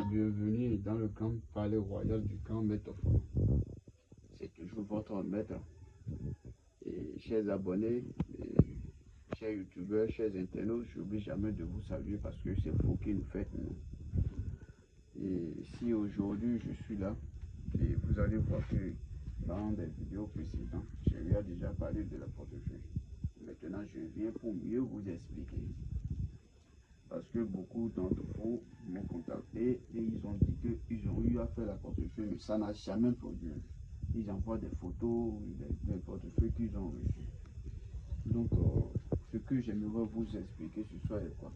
Bienvenue dans le camp palais royal du camp Maître Fon. C'est toujours votre maître. Et chers abonnés, et chers youtubeurs, chers internautes, je n'oublie jamais de vous saluer parce que c'est vous qui nous faites nous. Et si aujourd'hui je suis là, et vous allez voir que dans des vidéos précédentes, je lui ai déjà parlé de la portefeuille. Maintenant, je viens pour mieux vous expliquer. Parce que beaucoup d'entre vous m'ont contacté et ils ont dit qu'ils ont eu à faire la portefeuille, mais ça n'a jamais produit. Ils envoient des photos des portefeuilles qu'ils ont reçus. Donc, ce que j'aimerais vous expliquer ce soir est quoi?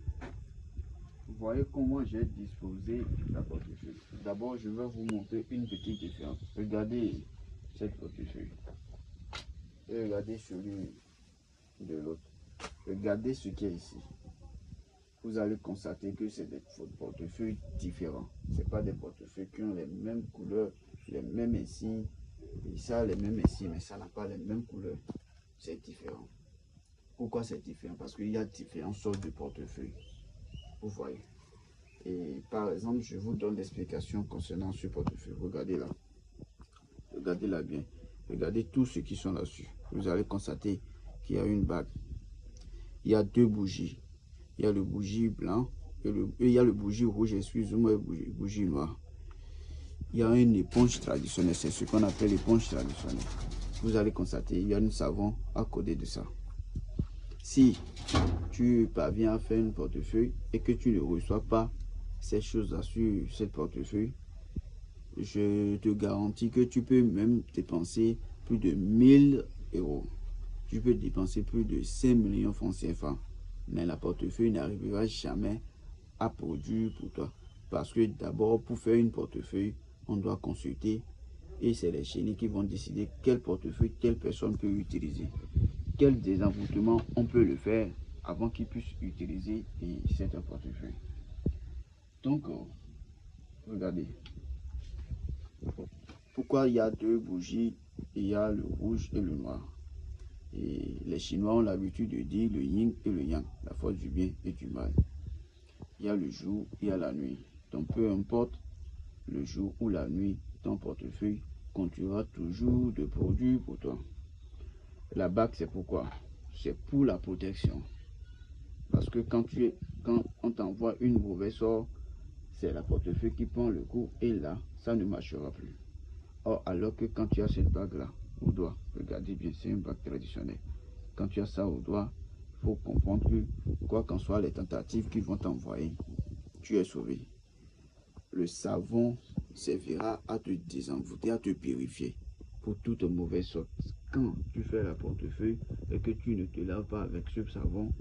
Vous voyez comment j'ai disposé la portefeuille. D'abord, je vais vous montrer une petite différence. Regardez cette portefeuille. Et regardez celui de l'autre. Regardez ce qui est ici. Vous allez constater que c'est des portefeuilles différents. Ce n'est pas des portefeuilles qui ont les mêmes couleurs, les mêmes insignes. Et ça a les mêmes insignes, mais ça n'a pas les mêmes couleurs. C'est différent. Pourquoi c'est différent? Parce qu'il y a différentes sortes de portefeuilles. Vous voyez. Et par exemple, je vous donne l'explication concernant ce portefeuille. Regardez là. Regardez là bien. Regardez tous ceux qui sont là-dessus. Vous allez constater qu'il y a une bague. Il y a deux bougies. Il y a le bougie blanc et il y a le bougie rouge, excusez-moi, le bougie noir. Il y a une éponge traditionnelle, c'est ce qu'on appelle l'éponge traditionnelle. Vous allez constater, il y a un savon à côté de ça. Si tu parviens à faire une portefeuille et que tu ne reçois pas ces choses-là sur cette portefeuille, je te garantis que tu peux même dépenser plus de 1000 euros. Tu peux dépenser plus de 5 millions de francs CFA. Mais la portefeuille n'arrivera jamais à produire pour toi. Parce que d'abord, pour faire une portefeuille, on doit consulter et c'est les chénis qui vont décider quel portefeuille telle personne peut utiliser. Quel désenvoûtement on peut le faire avant qu'il puisse utiliser cette portefeuille. Donc, regardez. Pourquoi il y a deux bougies, il y a le rouge et le noir. Et les Chinois ont l'habitude de dire le yin et le yang, la force du bien et du mal. Il y a le jour, il y a la nuit. Donc peu importe le jour ou la nuit, ton portefeuille continuera toujours de produire pour toi. La bague, c'est pourquoi? C'est pour la protection. Parce que quand on t'envoie une mauvaise sort, c'est la portefeuille qui prend le coup et là, ça ne marchera plus. Or, alors que quand tu as cette bague-là au doigt, regardez bien, c'est une bague traditionnelle. Quand tu as ça au doigt, il faut comprendre que quoi qu'en soit les tentatives qu'ils vont t'envoyer, tu es sauvé. Le savon servira à te désenvoûter, à te purifier pour toute mauvaise sorte. Quand tu fais la portefeuille et que tu ne te laves pas avec ce savon,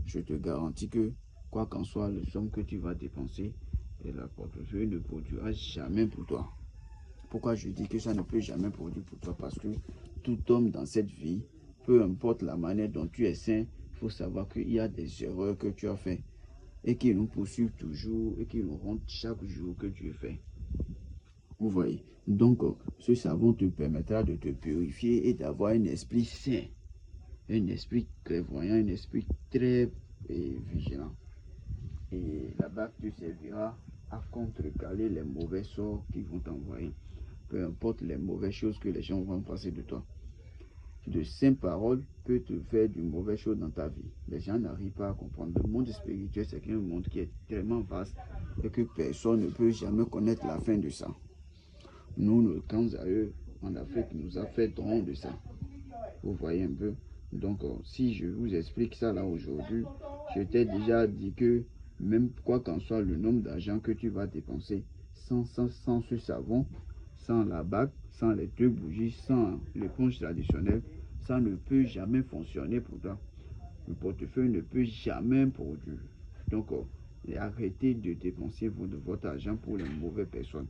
je te garantis que quoi qu'en soit le somme que tu vas dépenser, la portefeuille ne produira jamais pour toi. Pourquoi je dis que ça ne peut jamais produire pour toi? Parce que tout homme dans cette vie, peu importe la manière dont tu es sain, il faut savoir qu'il y a des erreurs que tu as faites et qui nous poursuivent toujours et qui nous rendent chaque jour que tu fais. Vous voyez? Donc, ce savon te permettra de te purifier et d'avoir un esprit sain, un esprit clairvoyant, un esprit très vigilant. Et la bague te servira à contrecarrer les mauvais sorts qu'ils vont t'envoyer. Peu importe les mauvaises choses que les gens vont passer de toi. De saintes paroles peut te faire de mauvaises choses dans ta vie. Les gens n'arrivent pas à comprendre. Le monde spirituel, c'est un monde qui est tellement vaste et que personne ne peut jamais connaître la fin de ça. Nous, nos grands aïeux en Afrique nous a fait don de ça. Vous voyez un peu. Donc, si je vous explique ça là aujourd'hui, je t'ai déjà dit que même quoi qu'en soit le nombre d'argent que tu vas dépenser, sans ce savon, sans la bague, sans les deux bougies, sans l'éponge traditionnelle, ça ne peut jamais fonctionner pour toi. Le portefeuille ne peut jamais produire. Donc, arrêtez de dépenser votre argent pour les mauvaises personnes.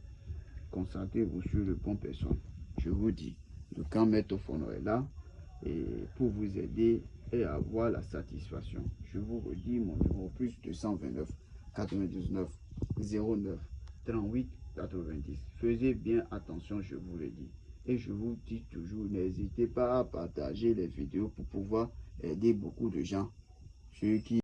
Concentrez-vous sur le bon personne. Je vous dis, le camp Maître Fon est là et pour vous aider et avoir la satisfaction. Je vous redis mon numéro plus 229 99 09 38 90. Faisez bien attention, je vous le dis. Et je vous dis toujours, n'hésitez pas à partager les vidéos pour pouvoir aider beaucoup de gens. Ceux qui